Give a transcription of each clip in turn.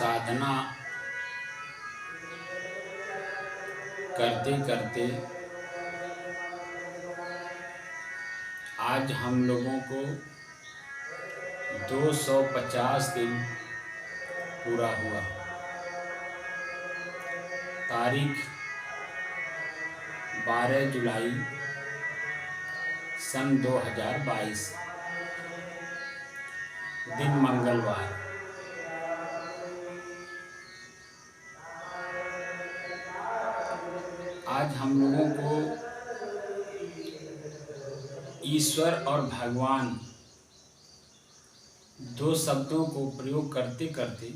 साधना करते करते आज हम लोगों को 250 दिन पूरा हुआ। तारीख 12 जुलाई सन 2022, दिन मंगलवार। आज हम लोगों को ईश्वर और भगवान दो शब्दों को प्रयोग करते करते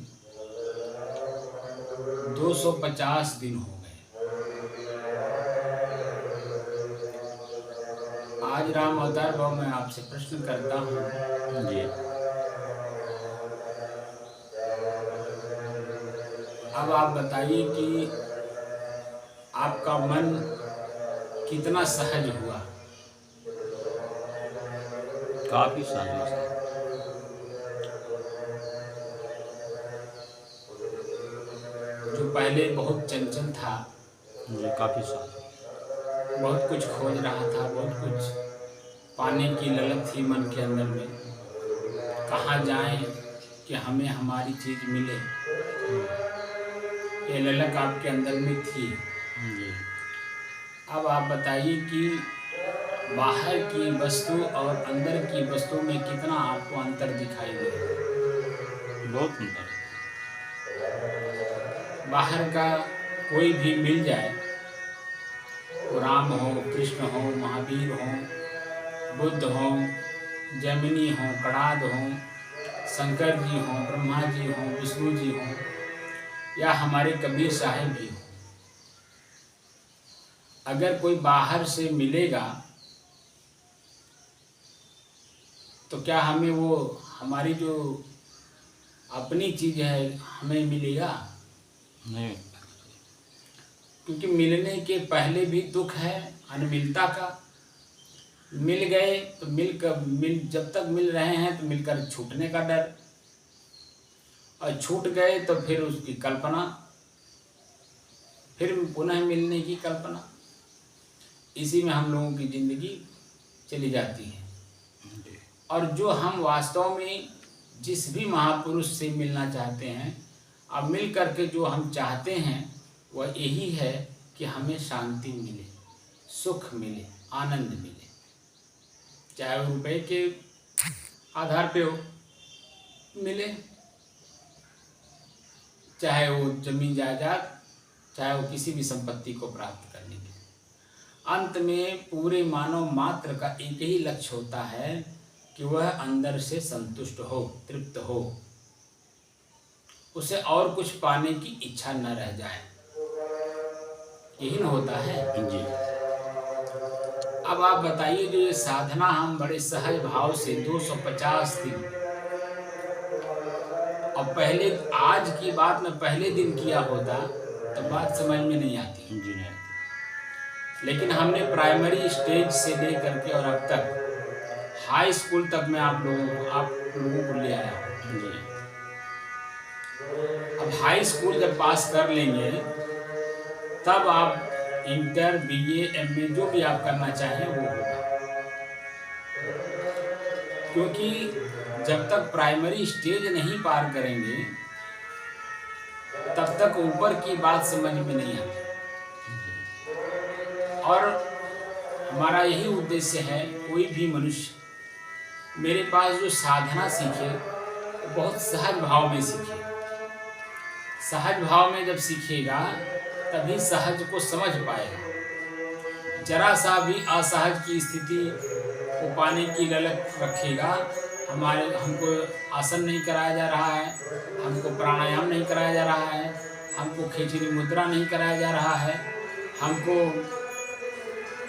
250 दिन हो गए। आज राम अवतार भाव मैं आपसे प्रश्न करता हूँ जी। अब आप बताइए कि आपका मन कितना सहज हुआ? काफी सहज। जो पहले बहुत चंचल था, मुझे काफी सहज, बहुत कुछ खोज रहा था, बहुत कुछ पाने की ललक थी मन के अंदर में। कहाँ जाएं कि हमें हमारी चीज मिले, ये ललक आपके अंदर में थी। अब आप बताइए कि बाहर की वस्तु और अंदर की वस्तु में कितना आपको अंतर दिखाई दे रहा है? बहुत अंतर। बाहर का कोई भी मिल जाए, वो राम हो, कृष्ण हो, महावीर हो, बुद्ध हो, जैमिनी हो, कणाद हो, शंकर जी हो, ब्रह्मा जी हो, विष्णु जी हो, या हमारे कबीर साहब भी हो, अगर कोई बाहर से मिलेगा तो क्या हमें वो हमारी जो अपनी चीज है हमें मिलेगा? नहीं, क्योंकि मिलने के पहले भी दुख है अनमिलता का। मिल गए तो जब तक मिल रहे हैं तो मिलकर छूटने का डर, और छूट गए तो फिर उसकी कल्पना, फिर पुनः मिलने की कल्पना। इसी में हम लोगों की जिंदगी चली जाती है। और जो हम वास्तव में जिस भी महापुरुष से मिलना चाहते हैं, अब मिल करके जो हम चाहते हैं वह यही है कि हमें शांति मिले, सुख मिले, आनंद मिले, चाहे वो रुपए के आधार पे हो मिले, चाहे वो जमीन जायदाद, चाहे वो किसी भी संपत्ति को प्राप्त करने के लिए। अंत में पूरे मानव मात्र का एक ही लक्ष्य होता है कि वह अंदर से संतुष्ट हो, तृप्त हो, उसे और कुछ पाने की इच्छा न रह जाए। यही न होता है जी। अब आप बताइए, जो ये साधना हम बड़े सहज भाव से 250 दिन, और पहले आज की बात में पहले दिन किया होता तो बात समझ में नहीं आती जी नहीं। लेकिन हमने प्राइमरी स्टेज से लेकर के और अब तक हाई स्कूल तक में आप लोगों को ले आया हूँ। अब हाई स्कूल जब पास कर लेंगे तब आप इंटर, बीए, एमए जो भी आप करना चाहें वो होगा। क्योंकि जब तक प्राइमरी स्टेज नहीं पार करेंगे तब तक ऊपर की बात समझ में नहीं आती। और हमारा यही उद्देश्य है, कोई भी मनुष्य मेरे पास जो साधना सीखे वो बहुत सहज भाव में सीखे। सहज भाव में जब सीखेगा तभी सहज को समझ पाएगा। जरा सा भी असहज की स्थिति को पाने की ललक रखेगा, हमको आसन नहीं कराया जा रहा है, हमको प्राणायाम नहीं कराया जा रहा है, हमको खिचड़ी मुद्रा नहीं कराया जा रहा है, हमको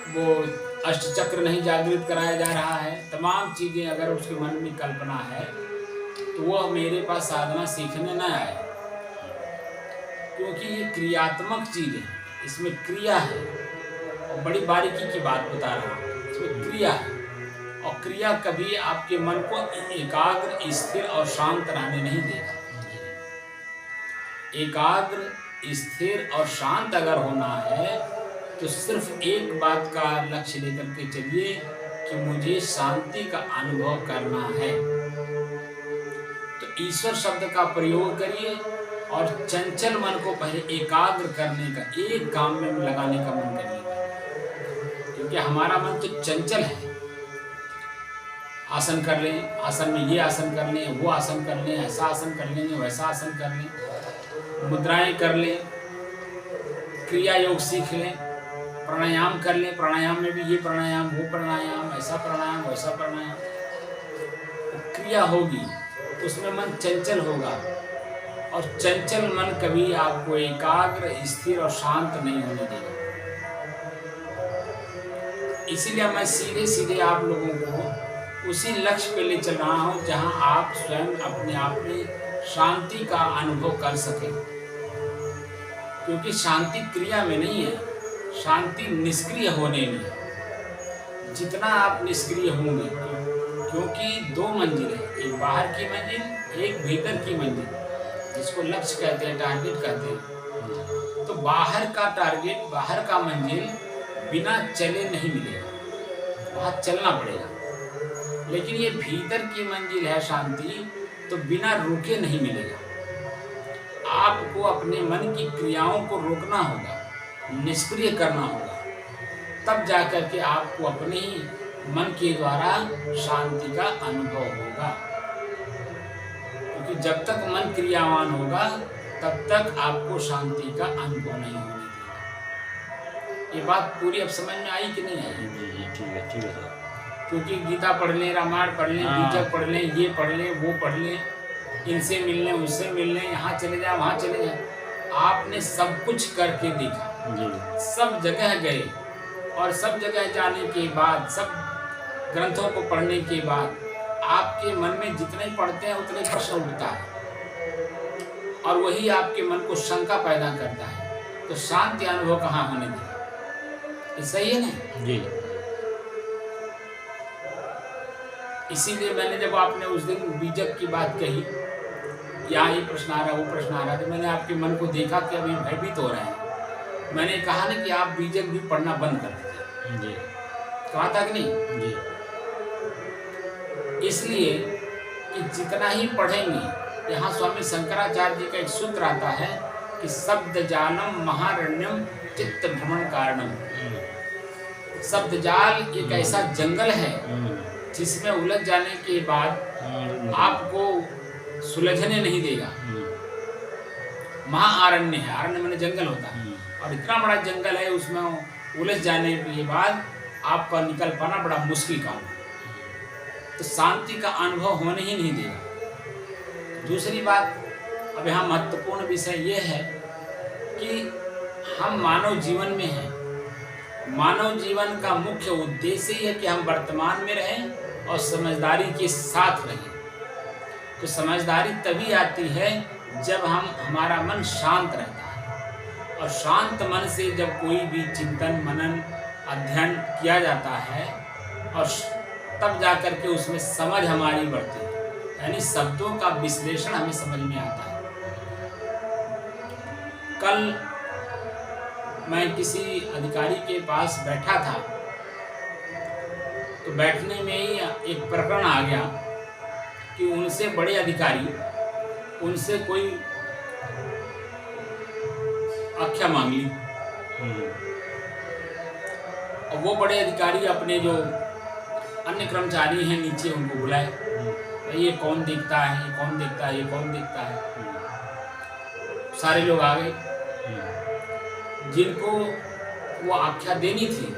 वो अष्टचक्र नहीं जागृत कराया जा रहा है, तमाम चीज़ें अगर उसके मन में कल्पना है तो वह मेरे पास साधना सीखने न आए। क्योंकि ये क्रियात्मक चीज़ है, इसमें क्रिया है, और बड़ी बारीकी की बात बता रहा हूँ, इसमें क्रिया है। और क्रिया कभी आपके मन को एकाग्र, स्थिर और शांत रहने नहीं देगा। एकाग्र, स्थिर और शांत अगर होना है तो सिर्फ एक बात का लक्ष्य लेकर के चलिए कि मुझे शांति का अनुभव करना है। तो ईश्वर शब्द का प्रयोग करिए और चंचल मन को पहले एकाग्र करने का, एक काम में लगाने का मन करिए, क्योंकि हमारा मन तो चंचल है। आसन कर लें, आसन में ये आसन कर लें, वो आसन कर लें, ऐसा आसन कर लेंगे, वैसा आसन कर लें, मुद्राएं कर लें, क्रिया योग सीख लें, प्राणायाम कर लें, प्राणायाम में भी ये प्राणायाम, वो प्राणायाम, ऐसा प्राणायाम, वैसा प्राणायाम, क्रिया होगी, उसमें मन चंचल होगा और चंचल मन कभी आपको एकाग्र, स्थिर और शांत नहीं होने देगा। इसीलिए मैं सीधे सीधे आप लोगों को उसी लक्ष्य पे ले चल रहा हूँ जहाँ आप स्वयं अपने आप में शांति का अनुभव कर सकें, क्योंकि शांति क्रिया में नहीं है, शांति निष्क्रिय होने में है। जितना आप निष्क्रिय होंगे, क्योंकि दो मंजिल है, एक बाहर की मंजिल, एक भीतर की मंजिल, जिसको लक्ष्य कहते हैं, टारगेट कहते हैं। तो बाहर का टारगेट, बाहर का मंजिल बिना चले नहीं मिलेगा, वहाँ चलना पड़ेगा। लेकिन ये भीतर की मंजिल है शांति, तो बिना रुके नहीं मिलेगा। आपको अपने मन की क्रियाओं को रोकना होगा, निष्क्रिय करना होगा, तब जाकर के आपको अपने ही मन के द्वारा शांति का अनुभव होगा। क्योंकि जब तक मन क्रियावान होगा तब तक आपको शांति का अनुभव नहीं होने देगा। ये बात पूरी अब समझ में आई कि नहीं आई? जी ठीक है सर। क्योंकि गीता पढ़ लें, रामायण पढ़ लें, बीजक पढ़ लें, ये पढ़ लें, वो पढ़ लें, इनसे मिल लें, उससे मिल लें, यहाँ चले जाए, वहाँ चले जाए, आपने सब कुछ करके देखा, सब जगह गए और सब जगह जाने के बाद, सब ग्रंथों को पढ़ने के बाद आपके मन में जितने पढ़ते हैं उतने प्रश्न उठता है और वही आपके मन को शंका पैदा करता है। तो शांति अनुभव कहाँ होने देगा? ये सही है ना जी। इसीलिए मैंने, जब आपने उस दिन बीजक की बात कही, यहाँ ये प्रश्न आ रहा, वो प्रश्न आ रहा, तो मैंने आपके मन को देखा कि अभी भयभीत हो रहे हैं। मैंने कहा ना कि आप बीजक भी पढ़ना बंद कर दीजिए। जी। कहा था कि नहीं? जी। इसलिए कि जितना ही पढ़ेंगे, यहाँ स्वामी शंकराचार्य जी का एक सूत्र आता है कि शब्द जालम महारण्यम चित्त भ्रमण कारणम। शब्द जाल एक ऐसा जंगल है जिसमें उलझ जाने के बाद आपको सुलझने नहीं देगा। महाअरण्य है, अरण्य माने जंगल होता है, और इतना बड़ा जंगल है, उसमें उलझ जाने के बाद आपका निकल पाना बड़ा मुश्किल काम है। तो शांति का अनुभव होने ही नहीं देगा। दूसरी बात, अब यहाँ महत्वपूर्ण विषय ये है कि हम मानव जीवन में हैं। मानव जीवन का मुख्य उद्देश्य ही है कि हम वर्तमान में रहें और समझदारी के साथ रहें। तो समझदारी तभी आती है जब हमारा मन शांत रहता है, और शांत मन से जब कोई भी चिंतन, मनन, अध्ययन किया जाता है और तब जाकर के उसमें समझ हमारी बढ़ती है, यानी शब्दों का विश्लेषण हमें समझ में आता है। कल मैं किसी अधिकारी के पास बैठा था, तो बैठने में ही एक प्रकरण आ गया कि उनसे बड़े अधिकारी उनसे कोई आज्ञा मांग ली, और वो बड़े अधिकारी अपने जो अन्य कर्मचारी हैं नीचे उनको बुलाए, ये कौन देखता है, ये कौन देखता है, ये कौन देखता है। सारे लोग आ गए, जिनको वो आज्ञा देनी थी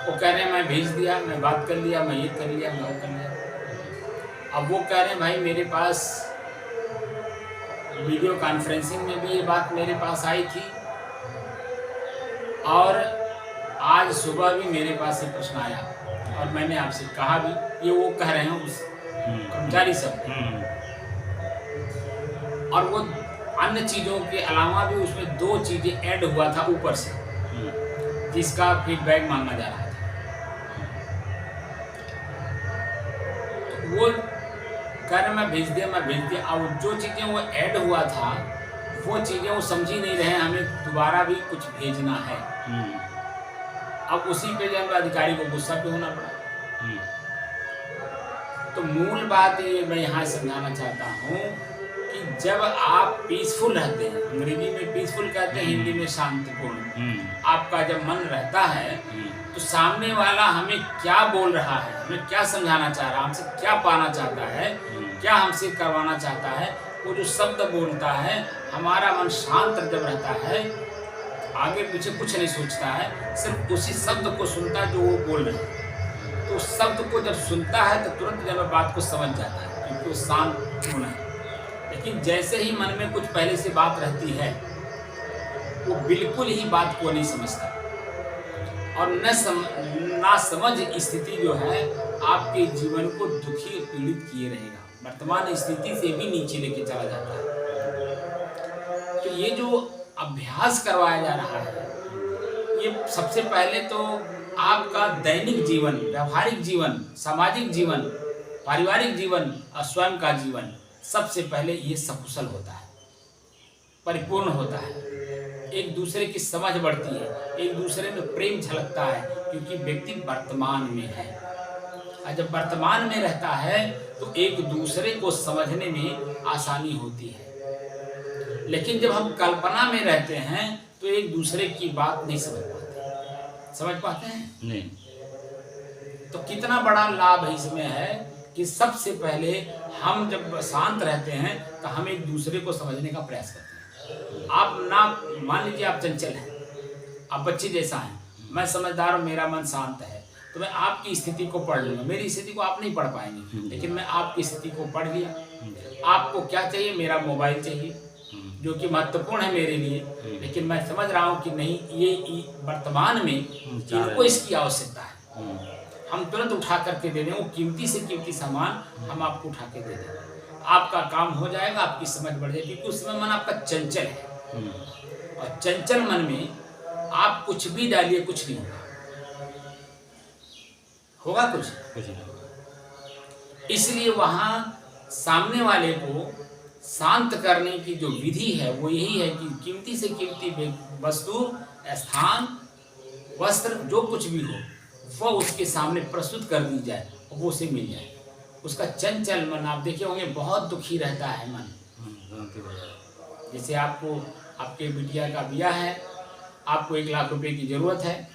वो कह रहे हैं मैं भेज दिया, मैं बात कर लिया, मैं ये कर लिया, मैं वो कर लिया। अब वो कह रहे हैं भाई मेरे पास वीडियो कॉन्फ्रेंसिंग में भी ये बात मेरे पास आई थी, और आज सुबह भी मेरे पास ये प्रश्न आया, और मैंने आपसे कहा भी। ये वो कह रहे हैं उस कर्मचारी सब, और वो अन्य चीज़ों के अलावा भी उसमें 2 चीज़ें ऐड हुआ था ऊपर से, जिसका फीडबैक मांगा जा रहा था। तो वो कह रहे मैं भेज दिया, मैं भेज दिया। और जो चीज़ें वो ऐड हुआ था वो चीज़ें वो समझ ही नहीं रहे, हमें दोबारा भी कुछ भेजना है। अब उसी पे जब अधिकारी को गुस्सा पे होना पड़ा। तो मूल बात ये मैं यहाँ समझाना चाहता हूँ कि जब आप पीसफुल रहते हैं, अंग्रेजी में पीसफुल कहते हैं, हिंदी में शांतिपूर्ण, आपका जब मन रहता है तो सामने वाला हमें क्या बोल रहा है, हमें क्या समझाना चाह रहा है, हमसे क्या पाना चाहता है, क्या हमसे करवाना चाहता है, वो जो शब्द बोलता है, हमारा मन शांत जब रहता है, आगे पीछे कुछ नहीं सोचता है, सिर्फ उसी शब्द को सुनता है जो वो बोल रहे हैं। तो उस शब्द को जब सुनता है तो तुरंत जब बात को समझ जाता है, क्योंकि वो शांत है। लेकिन जैसे ही मन में कुछ पहले से बात रहती है, वो बिल्कुल ही बात को नहीं समझता, और ना समझ स्थिति जो है आपके जीवन को दुखी और पीड़ित किए रहेगा, वर्तमान स्थिति से भी नीचे लेके चला जाता है। तो ये जो अभ्यास करवाया जा रहा है, ये सबसे पहले तो आपका दैनिक जीवन, व्यवहारिक जीवन, सामाजिक जीवन, पारिवारिक जीवन और स्वयं का जीवन सबसे पहले ये सकुशल होता है, परिपूर्ण होता है, एक दूसरे की समझ बढ़ती है, एक दूसरे में प्रेम झलकता है, क्योंकि व्यक्ति वर्तमान में है। और जब वर्तमान में रहता है तो एक दूसरे को समझने में आसानी होती है। लेकिन जब हम कल्पना में रहते हैं तो एक दूसरे की बात नहीं समझ पाते हैं नहीं। तो कितना बड़ा लाभ इसमें है कि सबसे पहले हम जब शांत रहते हैं तो हम एक दूसरे को समझने का प्रयास करते हैं। आप ना मान लीजिए आप चंचल हैं, आप बच्चे जैसा हैं, मैं समझदार हूँ, मेरा मन शांत है, तो मैं आपकी स्थिति को पढ़ लूँगा। मेरी स्थिति को आप नहीं पढ़ पाएंगे, लेकिन मैं आपकी स्थिति को पढ़ लिया। आपको क्या चाहिए? मेरा मोबाइल चाहिए, जो कि महत्वपूर्ण है मेरे लिए, लेकिन मैं समझ रहा हूँ कि नहीं, ये वर्तमान में इनको इसकी आवश्यकता है, हम तुरंत उठा करके दे दें, वो कीमती से कीमती सामान हम आपको उठा के दे दें, आपका काम हो जाएगा, आपकी समझ बढ़ जाएगी, क्योंकि उस समय मन आपका चंचल है। और चंचल मन में आप कुछ भी डालिए, कुछ नहीं होगा कुछ नहीं। इसलिए वहां सामने वाले को शांत करने की जो विधि है वो यही है कि कीमती से कीमती वस्तु, स्थान, वस्त्र, जो कुछ भी हो वो उसके सामने प्रस्तुत कर दी जाए और वो उसे मिल जाए। उसका चंचल मन, आप देखे होंगे, बहुत दुखी रहता है मन। जैसे आपको आपके बिटिया का ब्याह है, आपको 1 लाख रुपए की ज़रूरत है,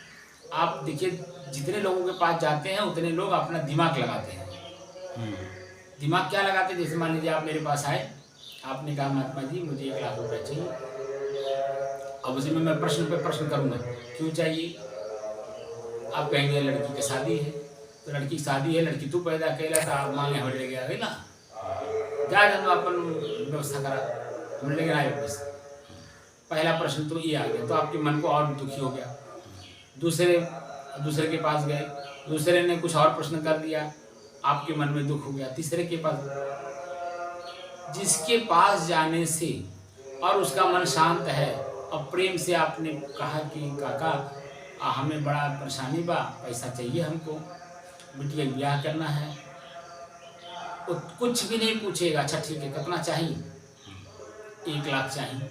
आप देखिए जितने लोगों के पास जाते हैं उतने लोग अपना दिमाग लगाते हैं। दिमाग क्या लगाते हैं? जैसे मान लीजिए आप मेरे पास आए, आपने कहा महात्मा जी मुझे 1 लाख रुपए चाहिए। अब उसी में मैं प्रश्न पे प्रश्न करूँगा, क्यों चाहिए? आप कहेंगे लड़की की शादी है, तो लड़की की शादी है, लड़की तू पैदा कैला था, आप मांगे हम ले गया ना, जा जब अपन व्यवस्था करा, हम ले गए पैसा। पहला प्रश्न तो ये आ गया, तो आपके मन को और दुखी हो गया। दूसरे के पास गए, दूसरे ने कुछ और प्रश्न कर दिया, आपके मन में दुख हो गया। तीसरे के पास, जिसके पास जाने से और उसका मन शांत है और प्रेम से आपने कहा कि काका हमें बड़ा परेशानी बा, पैसा चाहिए हमको, बिटिया ब्याह करना है, तो कुछ भी नहीं पूछेगा, अच्छा ठीक है कितना चाहिए? 1 लाख चाहिए।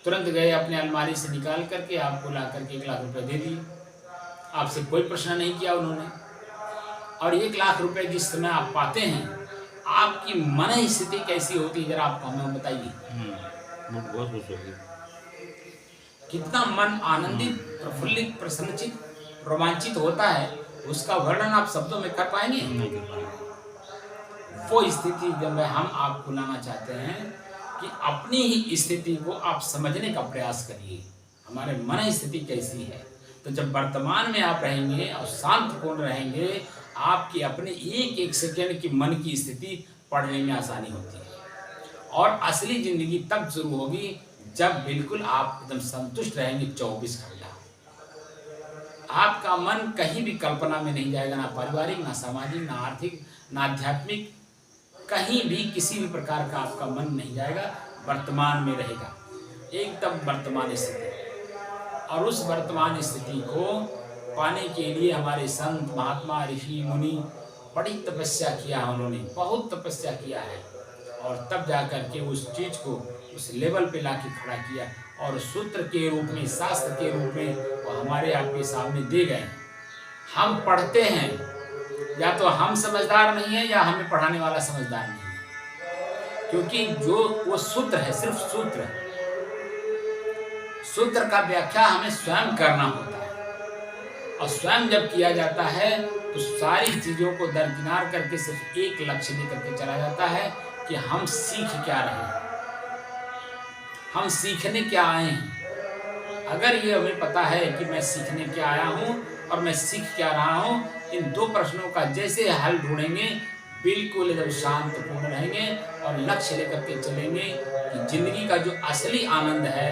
तुरंत गए अपने अलमारी से निकाल करके आपको ला करके 1 लाख रुपए दे दिए। आपसे कोई प्रश्न नहीं किया उन्होंने। और 1 लाख रुपए जिस समय आप पाते हैं, आपकी मन स्थिति कैसी होती है जरा आप हमें बताइए। बहुत खुश होगी। कितना मन आनंदित, प्रफुल्लित, प्रसन्नचित, रोमांचित होता है, उसका वर्णन आप शब्दों में कर पाएंगे? नहीं कर पाएंगे। वो स्थिति जब हम आपको लाना चाहते हैं कि अपनी ही स्थिति को आप समझने का प्रयास करिए, हमारे मन स्थिति कैसी है। तो जब वर्तमान में आप रहेंगे और शांतपूर्ण रहेंगे, आपकी अपने एक सेकंड की मन की स्थिति पढ़ने में आसानी होती है। और असली जिंदगी तब शुरू होगी जब बिल्कुल आप एकदम संतुष्ट रहेंगे 24 घंटा। आपका मन कहीं भी कल्पना में नहीं जाएगा, ना पारिवारिक, ना सामाजिक, ना आर्थिक, ना आध्यात्मिक, कहीं भी किसी भी प्रकार का आपका मन नहीं जाएगा, वर्तमान में रहेगा, एकदम वर्तमान स्थिति। और उस वर्तमान स्थिति को पाने के लिए हमारे संत महात्मा ऋषि मुनि बड़ी तपस्या किया है, उन्होंने बहुत तपस्या किया है, और तब जा कर के उस चीज़ को उस लेवल पे लाके खड़ा किया और सूत्र के रूप में, शास्त्र के रूप में वो हमारे आपके सामने दे गए हैं। हम पढ़ते हैं, या तो हम समझदार नहीं है या हमें पढ़ाने वाला समझदार नहीं है, क्योंकि जो वो सूत्र है, सिर्फ सूत्र है। सूत्र का व्याख्या हमें स्वयं करना होता है, और स्वयं जब किया जाता है तो सारी चीजों को दरकिनार करके सिर्फ एक लक्ष्य लेकर के चला जाता है कि हम सीख क्या रहे हैं, हम सीखने क्या आए हैं। अगर ये हमें पता है कि मैं सीखने क्या आया हूँ और मैं सीख क्या रहा हूँ, इन दो प्रश्नों का जैसे हल ढूंढेंगे, बिल्कुल एकदम शांतपूर्ण रहेंगे और लक्ष्य लेकर के चलेंगे कि जिंदगी का जो असली आनंद है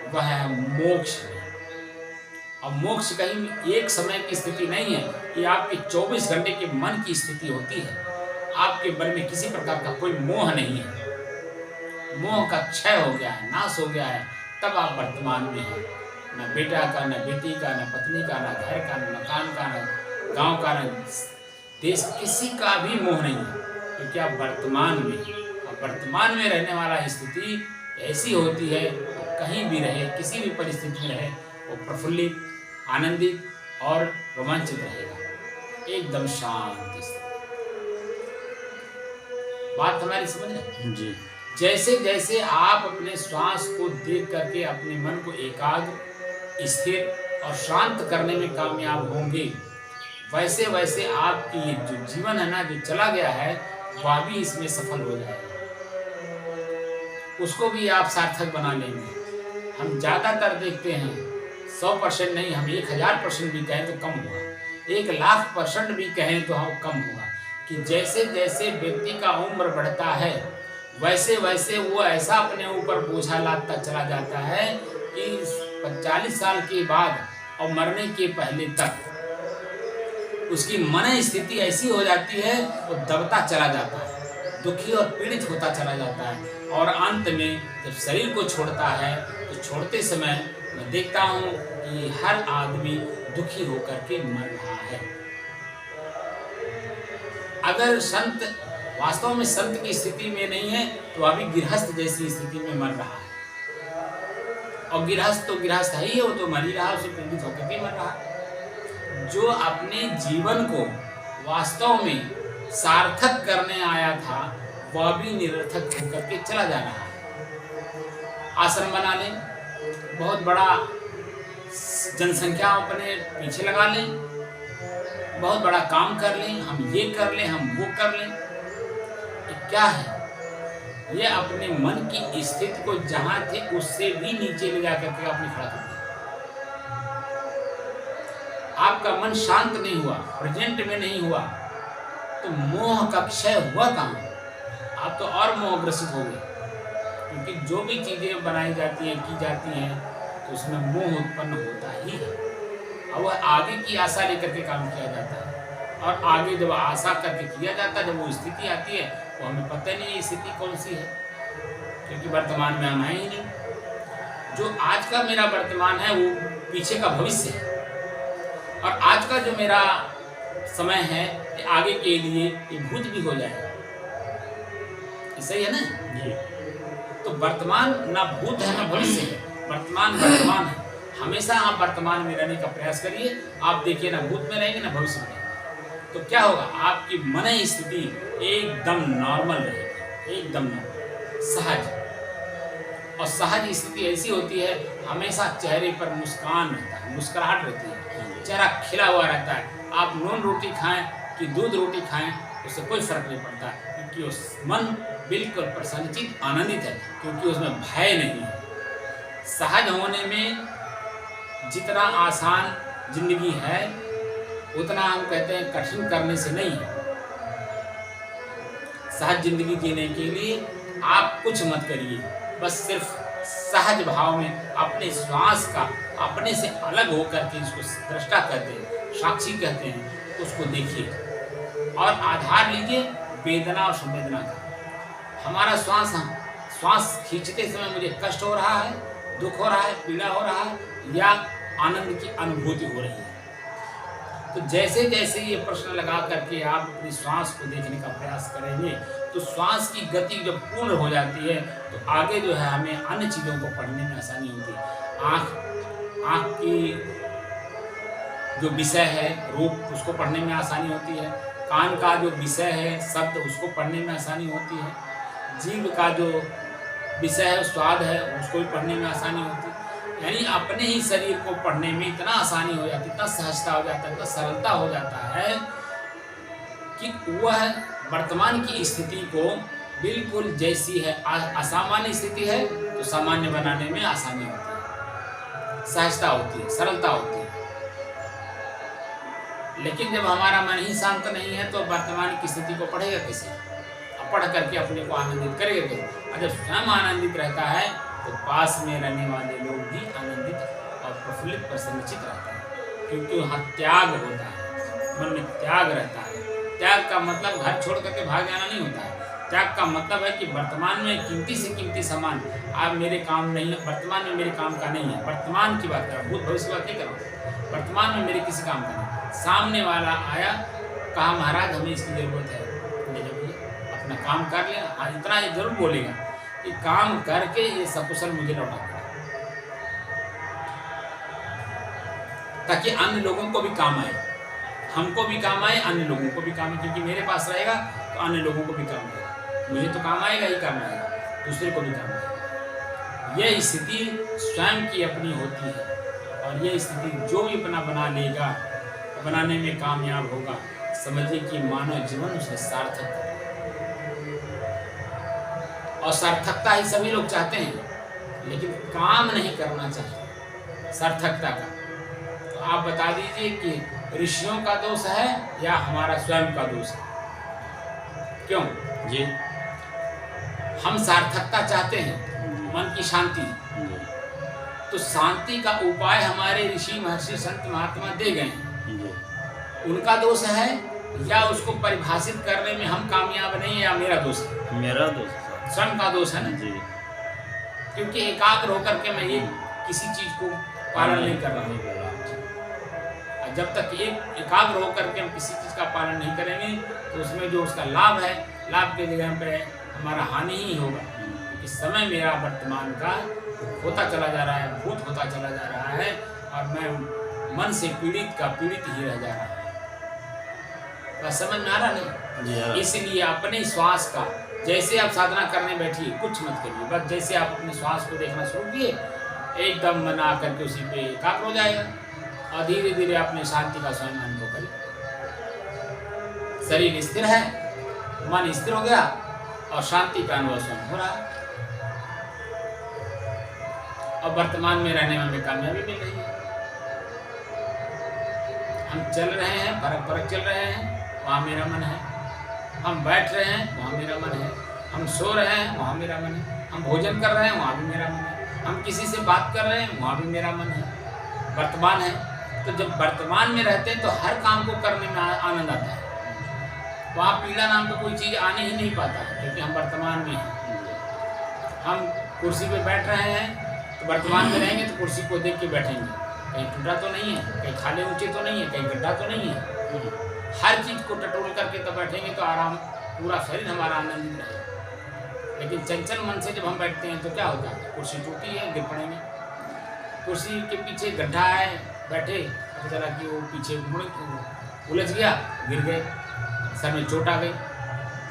वह है मोक्ष में। और मोक्ष कहीं एक समय की स्थिति नहीं है, ये आपके 24 घंटे के मन की स्थिति होती है। आपके मन में किसी प्रकार का कोई मोह नहीं है, मोह का क्षय हो गया है, नाश हो गया है, तब आप वर्तमान में हैं। न बेटा का, न बेटी का, न पत्नी का, न घर का, न मकान का, न गांव का, न देश, किसी का भी मोह नहीं है, क्योंकि आप वर्तमान में हैं। और वर्तमान में रहने वाला स्थिति ऐसी होती है, कहीं भी रहे, किसी भी परिस्थिति में रहे, वो प्रफुल्लित, आनंदित और रोमांचित रहेगा, एकदम शांत स्थिति। बात हमारी समझ रहे जी। जैसे जैसे आप अपने श्वास को देख करके अपने मन को एकाग्र, स्थिर और शांत करने में कामयाब होंगे, वैसे वैसे आपकी ये जो जीवन है ना, जो चला गया है, वह भी इसमें सफल हो जाएगा, उसको भी आप सार्थक बना लेंगे। हम ज़्यादातर देखते हैं 100% नहीं, हम 1000% भी कहें तो कम होगा, 1,00,000% भी कहें तो हम कम होगा, कि जैसे जैसे व्यक्ति का उम्र बढ़ता है वैसे वैसे वो ऐसा अपने ऊपर बोझा लादता चला जाता है कि 40 साल के बाद और मरने के पहले तक उसकी मन स्थिति ऐसी हो जाती है, वो दबता चला जाता है, दुखी और पीड़ित होता चला जाता है, और अंत में जब शरीर को छोड़ता है तो छोड़ते समय मैं देखता हूँ कि हर आदमी दुखी होकर के मर रहा है। अगर संत वास्तव में संत की स्थिति में नहीं है तो अभी गृहस्थ जैसी स्थिति में मर रहा है, और गृहस्थ तो गृहस्थ है ही है, वो तो मर ही रहा है, उसे पीड़ित होकर के मर रहा है। जो अपने जीवन को वास्तव में सार्थक करने आया था वह भी निरर्थक होकर के चला जा रहा है। आश्रम बना लें, बहुत बड़ा जनसंख्या अपने पीछे लगा लें, बहुत बड़ा काम कर लें, हम ये कर लें, हम वो कर लें, क्या है ये अपने मन की स्थिति को जहां थे उससे भी नीचे ले जाकर के आपने खड़ा कर दिया। आपका मन शांत नहीं हुआ, प्रेजेंट में नहीं हुआ, तो मोह का क्षय हुआ कहां? आप तो और मोहग्रसित हो गए, क्योंकि जो भी चीजें बनाई जाती हैं, की जाती हैं, तो उसमें मोह उत्पन्न होता ही है, और वह आगे की आशा लेकर के काम किया जाता है। और आगे जब आशा करके किया जाता है, जब वो स्थिति आती है तो हमें पता नहीं है स्थिति कौन सी है, क्योंकि वर्तमान में हम हैं ही नहीं। जो आज का मेरा वर्तमान है वो पीछे का भविष्य है, और आज का जो मेरा समय है ये आगे के लिए ये भूत भी हो जाएगा, सही है ना? तो वर्तमान ना भूत है ना भविष्य है, वर्तमान वर्तमान है। हमेशा आप वर्तमान में रहने का प्रयास करिए, आप देखिए ना भूत में रहेंगे ना भविष्य में रहेंगे, तो क्या होगा, आपकी मन स्थिति एकदम नॉर्मल रहेगी, एकदम नॉर्मल, सहज। और सहज स्थिति ऐसी होती है, हमेशा चेहरे पर मुस्कान रहता है, मुस्कुराहट रहती है, चेहरा खिला हुआ रहता है। आप नून रोटी खाएं कि दूध रोटी खाएं, उससे कोई फर्क नहीं पड़ता, क्योंकि उस मन बिल्कुल प्रसन्नचित आनंदित है, क्योंकि उसमें भय नहीं है। सहज होने में जितना आसान जिंदगी है उतना हम कहते हैं कठिन करने से नहीं है। सहज जिंदगी जीने के लिए आप कुछ मत करिए, बस सिर्फ सहज भाव में अपने श्वास का अपने से अलग होकर के, इसको दृष्टा कहते हैं, साक्षी कहते हैं, उसको देखिए और आधार लीजिए वेदना और संवेदना का। हमारा श्वास खींचते समय मुझे कष्ट हो रहा है, दुख हो रहा है, पीड़ा हो रहा है, या आनंद की अनुभूति हो रही है। तो जैसे जैसे ये प्रश्न लगा करके आप अपनी श्वास को देखने का प्रयास करेंगे तो श्वास की गति जब पूर्ण हो जाती है तो आगे जो है हमें अन्य चीज़ों को पढ़ने में आसानी होती है। आँख की जो विषय है रूप, उसको पढ़ने में आसानी होती है। कान का जो विषय है शब्द, उसको पढ़ने में आसानी होती है। जीभ का जो विषय है स्वाद है, उसको भी पढ़ने में आसानी होती है। यानी अपने ही शरीर को पढ़ने में इतना आसानी हो जाती है, इतना सहजता हो जाता है, इतना सरलता हो जाता है कि वह वर्तमान की स्थिति को बिल्कुल जैसी है असामान्य स्थिति है तो सामान्य बनाने में आसानी होती है, सहजता होती है, सरलता होती है। लेकिन जब हमारा मन ही शांत नहीं है तो वर्तमान की स्थिति को पढ़ेगा कैसे? पढ़ करके अपने को आनंदित करेगा कैसे? और जब स्वयं आनंदित रहता है तो पास में रहने वाले लोग भी आनंदित और प्रफुल्लित प्रसन्नचित रहते हैं, क्योंकि वहाँ त्याग होता है, मन में त्याग रहता है। त्याग का मतलब घर छोड़ करके भाग जाना नहीं होता है। त्याग का मतलब है कि वर्तमान में कीमती से कीमती सामान आज मेरे काम नहीं है, वर्तमान में मेरे काम का नहीं है। वर्तमान की बात कर रहा हूँ, भूत भविष्य की बात नहीं कर रहा हूँ। वर्तमान में मेरे किसी काम का नहीं। सामने वाला आया, कहा महाराज हमें इसकी ज़रूरत है, अपना काम कर लेना। इतना ये जरूर बोलेगा कि काम करके ये सकुशल मुझे लौटा देना, ताकि अन्य लोगों को भी काम आए, हमको भी काम आए, अन्य लोगों को भी काम आए। क्योंकि मेरे पास रहेगा तो अन्य लोगों को भी काम आएगा, मुझे तो काम आएगा ही काम आएगा, दूसरे को भी काम आएगा। यह स्थिति स्वयं की अपनी होती है और यह स्थिति जो भी अपना बना लेगा, बनाने में कामयाब होगा, समझिए कि मानव जीवन उसे सार्थक है। और सार्थकता ही सभी लोग चाहते हैं, लेकिन काम नहीं करना चाहिए सार्थकता का। तो आप बता दीजिए कि ऋषियों का दोष है या हमारा स्वयं का दोष है? क्यों जी? हम सार्थकता चाहते हैं, मन की शांति, तो शांति का उपाय हमारे ऋषि महर्षि संत महात्मा दे गए हैं। उनका दोष है या उसको परिभाषित करने में हम कामयाब नहीं है, या मेरा दोष है? मेरा दोष, स्वयं का दोष है ना जी। क्योंकि एकाग्र होकर के मैं ये किसी चीज को पालन नहीं कर रहा हूँ। जब तक एकाग्र होकर के हम किसी चीज का पालन नहीं करेंगे तो उसमें जो उसका लाभ है, लाभ के जगह पे हमारा हानि ही होगा। क्योंकि समय मेरा वर्तमान का होता चला जा रहा है, भूत होता चला जा रहा है, और मैं मन से पीड़ित का पीड़ित ही रह जा रहा है। तो समझ में आ रहा नहीं? इसलिए अपने श्वास का, जैसे आप साधना करने बैठिए कुछ मत करिए, बस जैसे आप अपने श्वास को देखना शुरू किए एकदम मन आकर के उसी पे एकाग्र हो जाएगा और धीरे धीरे अपने शांति का स्वयं अनुभव करिए। शरीर स्थिर है, मन स्थिर हो गया और शांति का अनुभव स्वयं हो रहा है। और वर्तमान में रहने में हमें कामयाबी मिल रही है। हम चल रहे हैं, फरक फरक चल रहे हैं, वहाँ मेरा मन है। हम बैठ रहे हैं, वहाँ मेरा मन है। हम सो रहे हैं, वहाँ मेरा मन है। हम भोजन कर रहे हैं, वहाँ भी मेरा मन है। हम किसी से बात कर रहे हैं, वहाँ भी मेरा मन है। वर्तमान है, तो जब वर्तमान में रहते हैं तो हर काम को करने में आनंद आता है। वहाँ पीड़ा नाम का कोई चीज़ आने ही नहीं पाता है, क्योंकि हम वर्तमान में हैं। हम कुर्सी पे बैठ रहे हैं तो वर्तमान में रहेंगे तो कुर्सी को देख के बैठेंगे, कहीं टूटा तो नहीं है, कहीं खाले ऊंचे तो नहीं है, कहीं गड्ढा तो नहीं है। हर चीज़ को टटोल करके तब बैठेंगे तो आराम, पूरा शरीर हमारा आनंदित रहेगा। लेकिन चंचल मन से जब हम बैठते हैं तो क्या होता है? कुर्सी टूटी है, गिर पड़ेंगे। कुर्सी के पीछे गड्ढा है, बैठे पता चला कि वो पीछे उलझ गया, गिर गए, सर में चोट आ गई।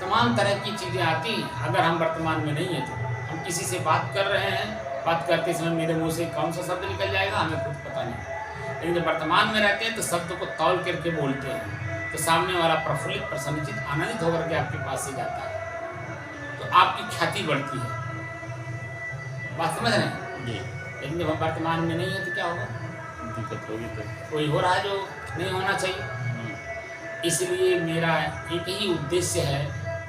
तमाम तरह की चीज़ें आती। अगर हम वर्तमान में नहीं है तो हम किसी से बात कर रहे हैं, बात करते समय मेरे मुँह से कौन सा शब्द निकल जाएगा हमें खुद पता नहीं। लेकिन जब वर्तमान में रहते हैं तो शब्द को तौल करके बोलते हैं, तो सामने वाला प्रफुल्लित प्रसन्नचित आनंदित होकर के आपके पास से जाता है, तो आपकी ख्याति बढ़ती है। बात समझ रहे हैं? जी। लेकिन जब हम वर्तमान में नहीं है तो क्या होगा? दिक्कत होगी। तो कोई हो रहा है जो नहीं होना चाहिए। इसलिए मेरा एक ही उद्देश्य है,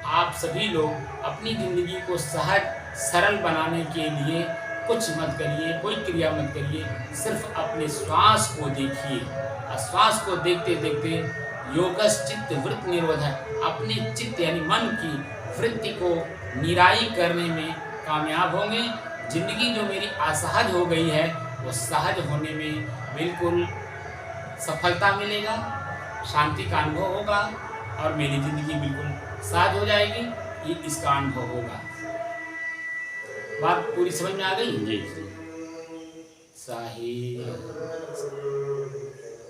आप सभी लोग अपनी ज़िंदगी को सहज सरल बनाने के लिए कुछ मत करिए, कोई क्रिया मत करिए, सिर्फ अपने श्वास को देखिए। और श्वास को देखते देखते योगश्चित्त वृत्ति निरोध है, अपने चित्त यानी मन की वृत्ति को निराई करने में कामयाब होंगे। जिंदगी जो मेरी असहज हो गई है वो सहज होने में बिल्कुल सफलता मिलेगा, शांति का अनुभव होगा और मेरी ज़िंदगी बिल्कुल सहज हो जाएगी। इसका अनुभव होगा। बात पूरी समझ में आ गई? जी। साहिब